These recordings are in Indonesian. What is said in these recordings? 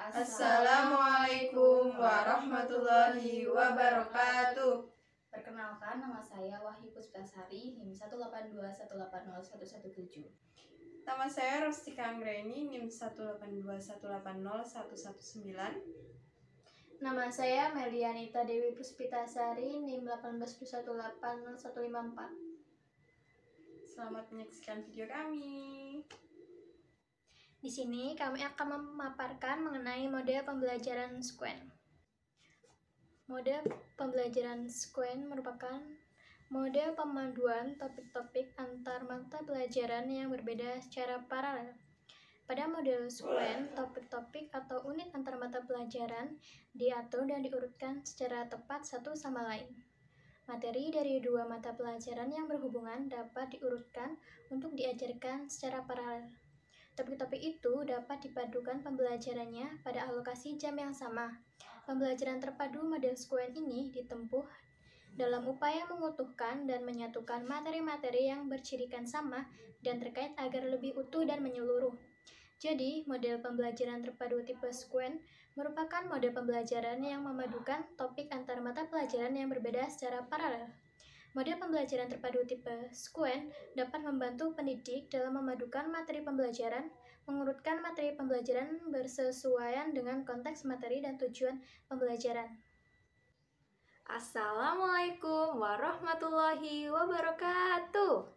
Assalamualaikum warahmatullahi wabarakatuh. Perkenalkan, nama saya Wahyu Puspitasari, NIM 182180117. Nama saya Rustika Anggraini, NIM 182180119. Nama saya Melianita Dewi Puspitasari, NIM 182180154. Selamat menyaksikan video kami. Di sini kami akan memaparkan mengenai model pembelajaran Schoen. Model pembelajaran Schoen merupakan model pemaduan topik-topik antar mata pelajaran yang berbeda secara paralel. Pada model Schoen, topik-topik atau unit antar mata pelajaran diatur dan diurutkan secara tepat satu sama lain. Materi dari dua mata pelajaran yang berhubungan dapat diurutkan untuk diajarkan secara paralel. Topik-topik itu dapat dipadukan pembelajarannya pada alokasi jam yang sama. Pembelajaran terpadu model Schoen ini ditempuh dalam upaya mengutuhkan dan menyatukan materi-materi yang bercirikan sama dan terkait agar lebih utuh dan menyeluruh. Jadi, model pembelajaran terpadu tipe Schoen merupakan model pembelajaran yang memadukan topik antar mata pelajaran yang berbeda secara paralel. Model pembelajaran terpadu tipe Schoen dapat membantu pendidik dalam memadukan materi pembelajaran, mengurutkan materi pembelajaran bersesuaian dengan konteks materi dan tujuan pembelajaran. Assalamualaikum warahmatullahi wabarakatuh.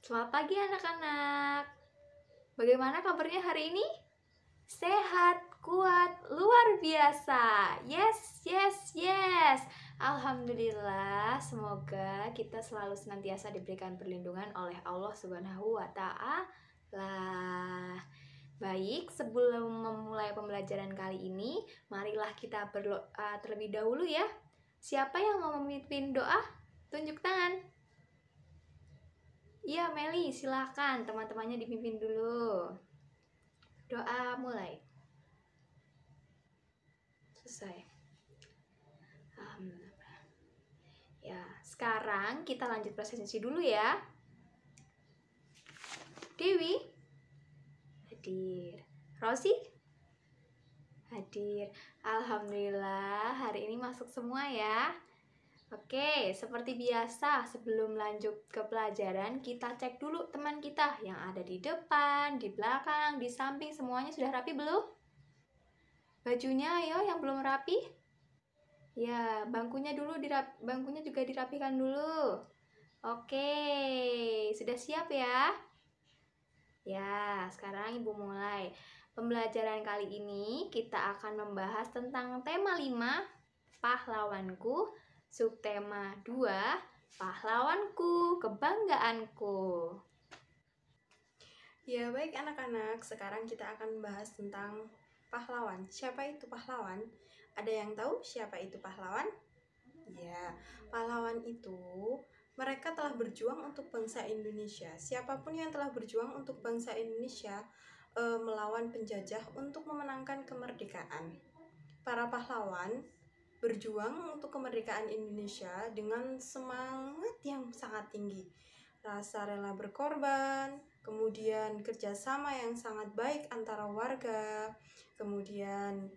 Selamat pagi anak-anak. Bagaimana kabarnya hari ini? Sehat, kuat, luar biasa. Yes. Alhamdulillah, semoga kita selalu senantiasa diberikan perlindungan oleh Allah Subhanahu wa Ta'ala. Baik, sebelum memulai pembelajaran kali ini, marilah kita berdoa terlebih dahulu ya. Siapa yang mau memimpin doa? Tunjuk tangan. Iya, Meli, silakan. Teman-temannya dipimpin dulu. Doa mulai. Selesai. Ya, sekarang kita lanjut presentasi dulu ya. Dewi hadir. Rosi hadir. Alhamdulillah, hari ini masuk semua ya. Oke, seperti biasa, sebelum lanjut ke pelajaran, kita cek dulu teman kita yang ada di depan, di belakang, di samping, semuanya sudah rapi belum? Bajunya ayo yang belum rapi. Ya, bangkunya juga dirapikan dulu. Oke, sudah siap ya? Ya, sekarang Ibu mulai. Pembelajaran kali ini kita akan membahas tentang tema 5, pahlawanku. Subtema 2, pahlawanku, kebanggaanku. Ya baik anak-anak, sekarang kita akan membahas tentang pahlawan. Siapa itu pahlawan? Ada yang tahu siapa itu pahlawan? Ya, pahlawan itu mereka telah berjuang untuk bangsa Indonesia. Siapapun yang telah berjuang untuk bangsa Indonesia melawan penjajah untuk memenangkan kemerdekaan. Para pahlawan berjuang untuk kemerdekaan Indonesia dengan semangat yang sangat tinggi, rasa rela berkorban, kemudian kerjasama yang sangat baik antara warga, kemudian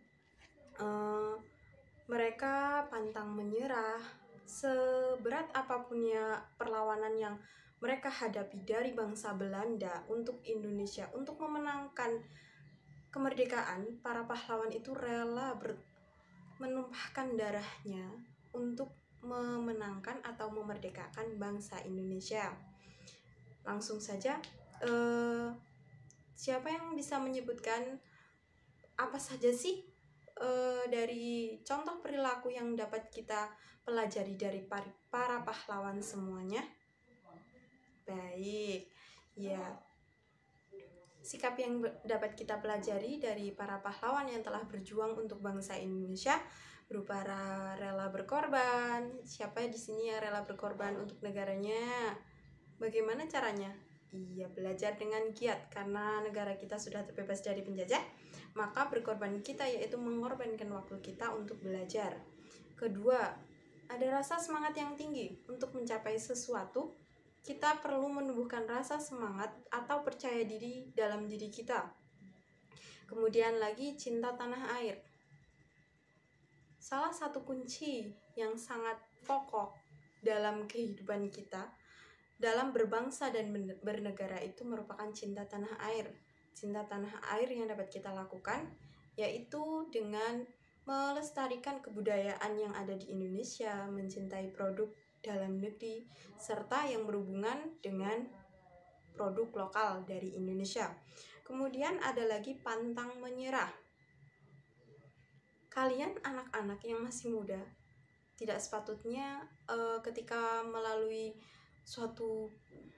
mereka pantang menyerah. Seberat apapun ya perlawanan yang mereka hadapi dari bangsa Belanda untuk Indonesia, untuk memenangkan kemerdekaan, para pahlawan itu rela menumpahkan darahnya untuk memenangkan atau memerdekakan bangsa Indonesia. Langsung saja, siapa yang bisa menyebutkan apa saja sih dari contoh perilaku yang dapat kita pelajari dari para pahlawan semuanya? Baik, ya. Sikap yang dapat kita pelajari dari para pahlawan yang telah berjuang untuk bangsa Indonesia berupa rela berkorban. Siapa di sini yang rela berkorban untuk negaranya? Bagaimana caranya? Iya, belajar dengan giat. Karena negara kita sudah terbebas dari penjajah, maka berkorban kita yaitu mengorbankan waktu kita untuk belajar. Kedua, ada rasa semangat yang tinggi untuk mencapai sesuatu. Kita perlu menumbuhkan rasa semangat atau percaya diri dalam diri kita. Kemudian lagi cinta tanah air. Salah satu kunci yang sangat pokok dalam kehidupan kita, dalam berbangsa dan bernegara itu merupakan cinta tanah air. Cinta tanah air yang dapat kita lakukan yaitu dengan melestarikan kebudayaan yang ada di Indonesia, mencintai produk dalam negeri, serta yang berhubungan dengan produk lokal dari Indonesia. Kemudian ada lagi pantang menyerah. Kalian anak-anak yang masih muda, tidak sepatutnya ketika melalui suatu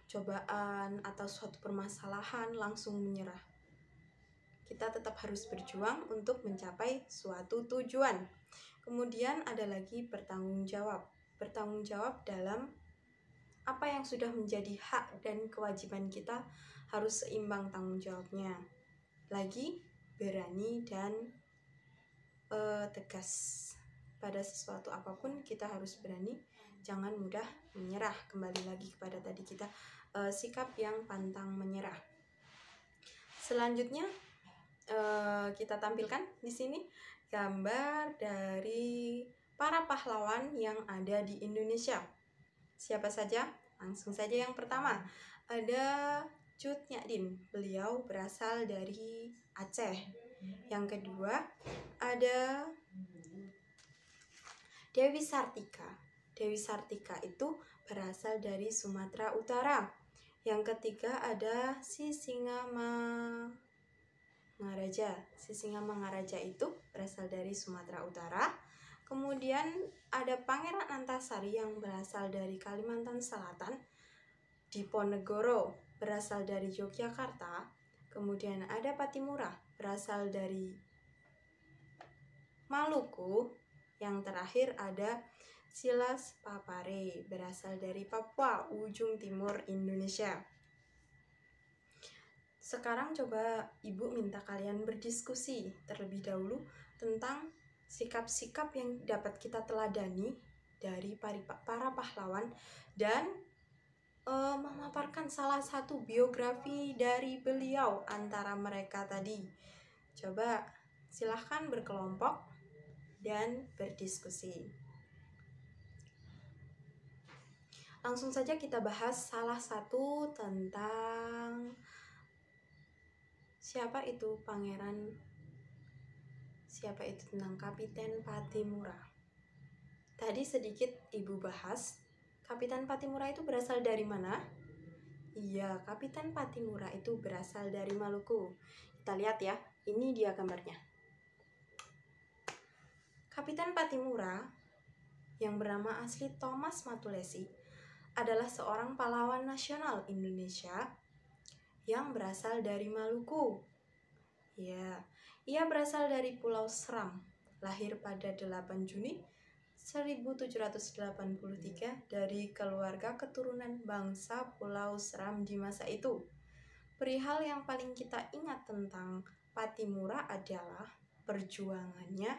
cobaan atau suatu permasalahan langsung menyerah. Kita tetap harus berjuang untuk mencapai suatu tujuan. Kemudian ada lagi bertanggung jawab. Bertanggung jawab dalam apa yang sudah menjadi hak dan kewajiban kita harus seimbang tanggung jawabnya. Lagi berani dan tegas pada sesuatu apapun. Kita harus berani, jangan mudah menyerah. Kembali lagi kepada tadi kita sikap yang pantang menyerah. Selanjutnya kita tampilkan di sini gambar dari para pahlawan yang ada di Indonesia. Siapa saja? Langsung saja yang pertama ada Cut Nyak-Dien, beliau berasal dari Aceh. Yang kedua ada Dewi Sartika. Dewi Sartika itu berasal dari Sumatera Utara. Yang ketiga ada Sisingamangaraja. Sisingamangaraja itu berasal dari Sumatera Utara. Kemudian ada Pangeran Antasari yang berasal dari Kalimantan Selatan. Diponegoro berasal dari Yogyakarta. Kemudian ada Patimura berasal dari Maluku. Yang terakhir ada Silas Papare berasal dari Papua, ujung timur Indonesia. Sekarang coba Ibu minta kalian berdiskusi terlebih dahulu tentang sikap-sikap yang dapat kita teladani dari para pahlawan dan memaparkan salah satu biografi dari beliau antara mereka tadi. Coba silahkan berkelompok dan berdiskusi. Langsung saja kita bahas salah satu tentang siapa itu tentang Kapiten Patimura. Tadi sedikit Ibu bahas, Kapiten Patimura itu berasal dari mana? Iya, Kapiten Patimura itu berasal dari Maluku. Kita lihat ya, ini dia gambarnya. Kapiten Patimura yang bernama asli Thomas Matulesi adalah seorang pahlawan nasional Indonesia yang berasal dari Maluku. Ya, ia berasal dari Pulau Seram, lahir pada 8 Juni 1783 dari keluarga keturunan bangsa Pulau Seram di masa itu. Perihal yang paling kita ingat tentang Patimura adalah perjuangannya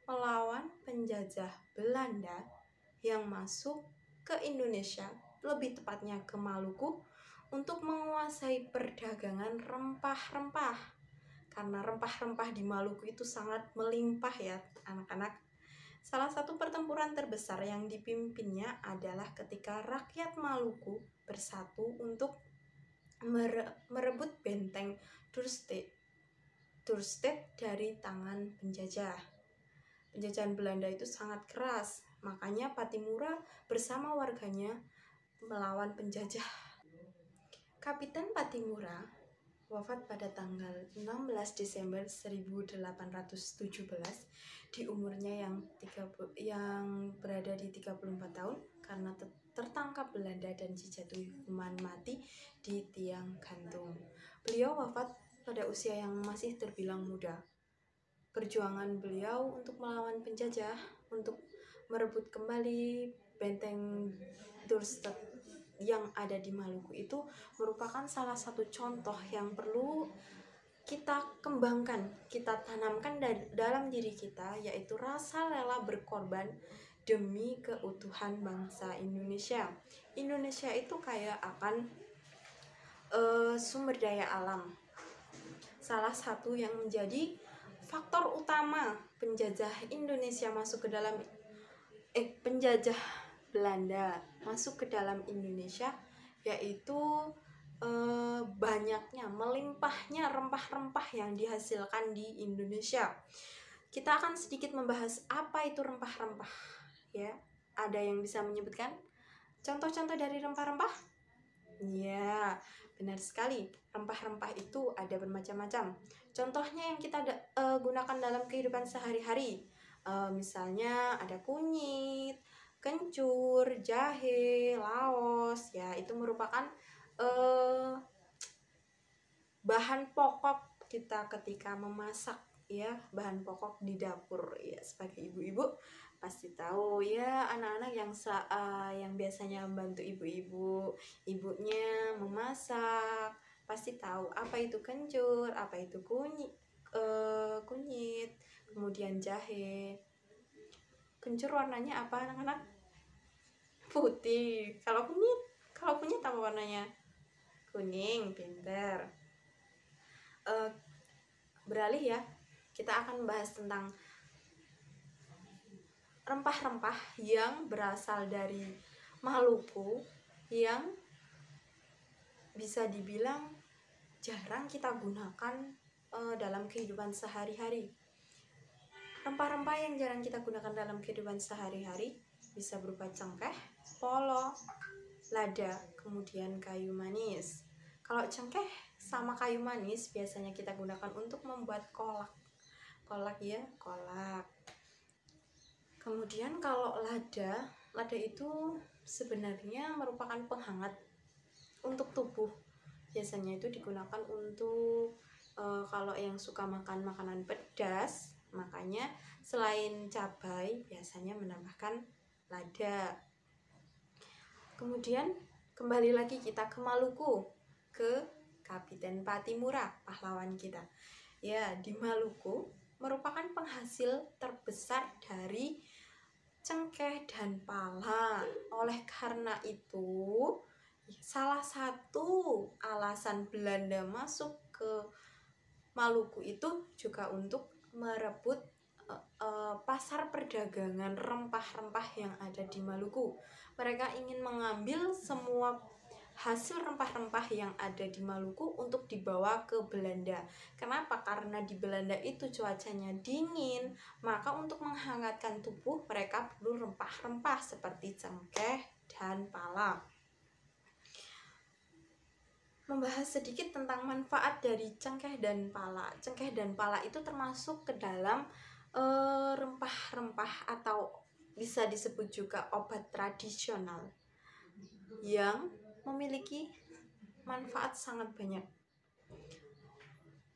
melawan penjajah Belanda yang masuk ke Indonesia, lebih tepatnya ke Maluku, untuk menguasai perdagangan rempah-rempah. Karena rempah-rempah di Maluku itu sangat melimpah ya anak-anak. Salah satu pertempuran terbesar yang dipimpinnya adalah ketika rakyat Maluku bersatu untuk merebut benteng Dorstad dari tangan penjajah. Penjajahan Belanda itu sangat keras, makanya Patimura bersama warganya melawan penjajah. Kapiten Patimura wafat pada tanggal 16 Desember 1817 di umurnya yang berada di 34 tahun karena tertangkap Belanda dan dijatuhi hukuman mati di tiang gantung. Beliau wafat pada usia yang masih terbilang muda. Perjuangan beliau untuk melawan penjajah, untuk merebut kembali benteng Dorstad yang ada di Maluku itu merupakan salah satu contoh yang perlu kita kembangkan, kita tanamkan dalam diri kita, yaitu rasa rela berkorban demi keutuhan bangsa Indonesia. Indonesia itu kaya akan sumber daya alam. salah satu yang menjadi faktor utama penjajah Indonesia masuk ke dalam penjajah Belanda masuk ke dalam Indonesia, yaitu banyaknya, melimpahnya rempah-rempah yang dihasilkan di Indonesia. Kita akan sedikit membahas apa itu rempah-rempah, ya. Ada yang bisa menyebutkan contoh-contoh dari rempah-rempah? Ya, benar sekali. Rempah-rempah itu ada bermacam-macam. Contohnya yang kita gunakan dalam kehidupan sehari-hari. Misalnya ada kunyit, kencur, jahe, laos, ya itu merupakan bahan pokok kita ketika memasak, ya, bahan pokok di dapur, ya. Sebagai ibu-ibu pasti tahu, ya, anak-anak yang biasanya membantu ibunya memasak pasti tahu apa itu kencur, apa itu kunyit, kemudian jahe. Kencur warnanya apa, anak-anak? Putih. Kalau kunyit apa warnanya? Kuning. Pinter. Beralih, ya, kita akan membahas tentang rempah-rempah yang berasal dari Maluku yang bisa dibilang jarang kita gunakan dalam kehidupan sehari-hari. Rempah-rempah yang jarang kita gunakan dalam kehidupan sehari-hari bisa berupa cengkeh, polo, lada, kemudian kayu manis. Kalau cengkeh sama kayu manis biasanya kita gunakan untuk membuat kolak. Kolak. Kemudian kalau lada itu sebenarnya merupakan penghangat untuk tubuh. Biasanya itu digunakan untuk kalau yang suka makan makanan pedas, makanya selain cabai biasanya menambahkan lada. Kemudian kembali lagi kita ke Maluku, ke Kapiten Patimura, pahlawan kita. Ya, di Maluku merupakan penghasil terbesar dari cengkeh dan pala. Oleh karena itu, salah satu alasan Belanda masuk ke Maluku itu juga untuk merebut pasar perdagangan rempah-rempah yang ada di Maluku. Mereka ingin mengambil semua hasil rempah-rempah yang ada di Maluku untuk dibawa ke Belanda. Kenapa? Karena di Belanda itu cuacanya dingin, maka untuk menghangatkan tubuh mereka perlu rempah-rempah seperti cengkeh dan pala. Membahas sedikit tentang manfaat dari cengkeh dan pala. Cengkeh dan pala itu termasuk ke dalam rempah-rempah atau bisa disebut juga obat tradisional yang memiliki manfaat sangat banyak.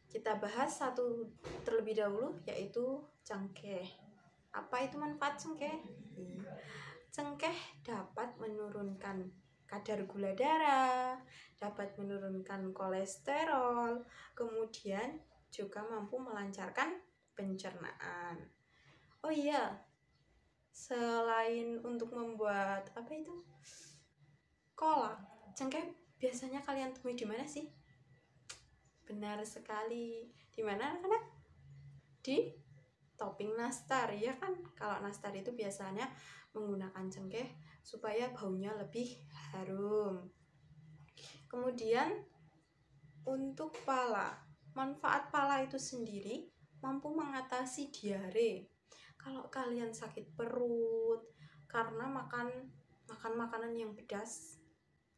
Kita bahas satu terlebih dahulu, yaitu cengkeh. Apa itu manfaat cengkeh? Cengkeh dapat menurunkan kadar gula darah, dapat menurunkan kolesterol, kemudian juga mampu melancarkan pencernaan. Oh iya, selain untuk membuat kolak, cengkeh biasanya kalian temui di mana sih? Benar sekali. Di mana, anak-anak? Di topping nastar, ya kan? Kalau nastar itu biasanya menggunakan cengkeh supaya baunya lebih harum. Kemudian untuk pala, manfaat pala itu sendiri mampu mengatasi diare. Kalau kalian sakit perut karena makan makanan yang pedas,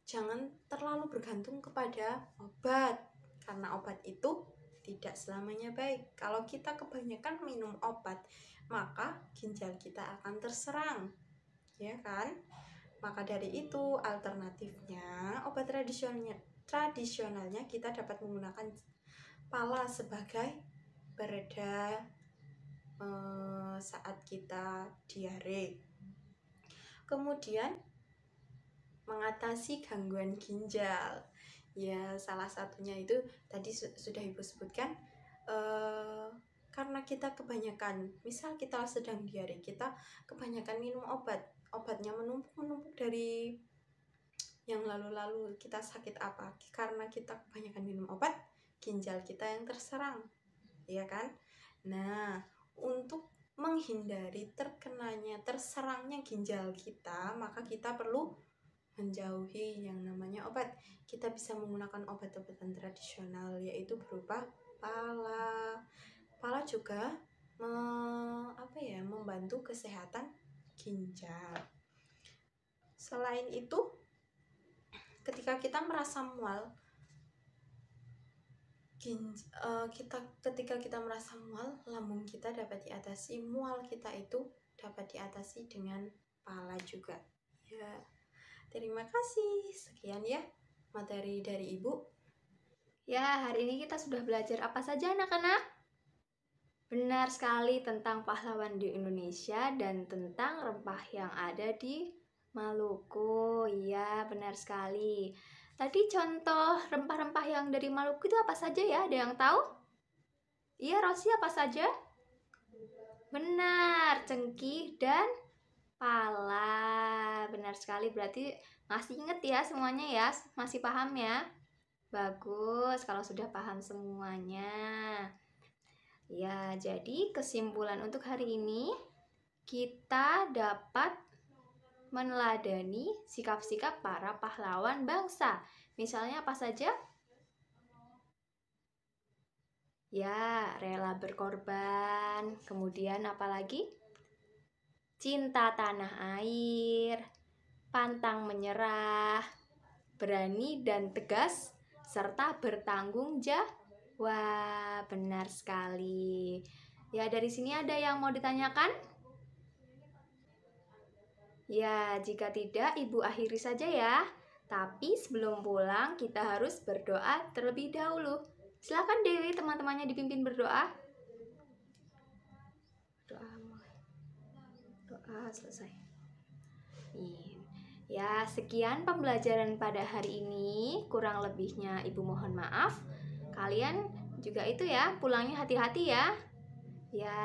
jangan terlalu bergantung kepada obat, karena obat itu tidak selamanya baik. Kalau kita kebanyakan minum obat, maka ginjal kita akan terserang, ya kan? Maka dari itu alternatifnya obat tradisionalnya kita dapat menggunakan pala sebagai pereda saat kita diare. Kemudian mengatasi gangguan ginjal. Ya, salah satunya itu tadi sudah Ibu sebutkan, karena kita kebanyakan, misal kita sedang diare, kita kebanyakan minum obatnya menumpuk dari yang lalu-lalu kita sakit apa? Karena kita kebanyakan minum obat, ginjal kita yang terserang, ya kan? Nah, untuk menghindari terserangnya ginjal kita, maka kita perlu menjauhi yang namanya obat. Kita bisa menggunakan obat-obatan tradisional, yaitu berupa pala. Pala juga membantu kesehatan ginjal. Selain itu, ketika kita merasa mual, ketika kita merasa mual, lambung kita dapat diatasi. Mual kita itu dapat diatasi dengan pala juga. Ya, terima kasih. Sekian ya materi dari Ibu. Ya, hari ini kita sudah belajar apa saja anak-anak? Benar sekali tentang pahlawan di Indonesia dan tentang rempah yang ada di Maluku. Iya, benar sekali. Tadi contoh rempah-rempah yang dari Maluku itu apa saja ya? Ada yang tahu? Iya, Rosi, apa saja? Benar, cengkih dan pala. Benar sekali, berarti masih inget ya semuanya ya? Masih paham ya? Bagus, kalau sudah paham semuanya. Ya, jadi kesimpulan untuk hari ini, kita dapat meneladani sikap-sikap para pahlawan bangsa. Misalnya apa saja? Ya, rela berkorban. Kemudian apa lagi? Cinta tanah air, pantang menyerah, berani dan tegas, serta bertanggung jawab. Wah, benar sekali. Ya, dari sini ada yang mau ditanyakan? Ya, jika tidak, Ibu akhiri saja ya. Tapi sebelum pulang, kita harus berdoa terlebih dahulu. Silakan Dewi, teman-temannya dipimpin berdoa. Doa selesai. Ya, sekian pembelajaran pada hari ini. Kurang lebihnya Ibu mohon maaf. Kalian juga itu ya, pulangnya hati-hati ya. Ya,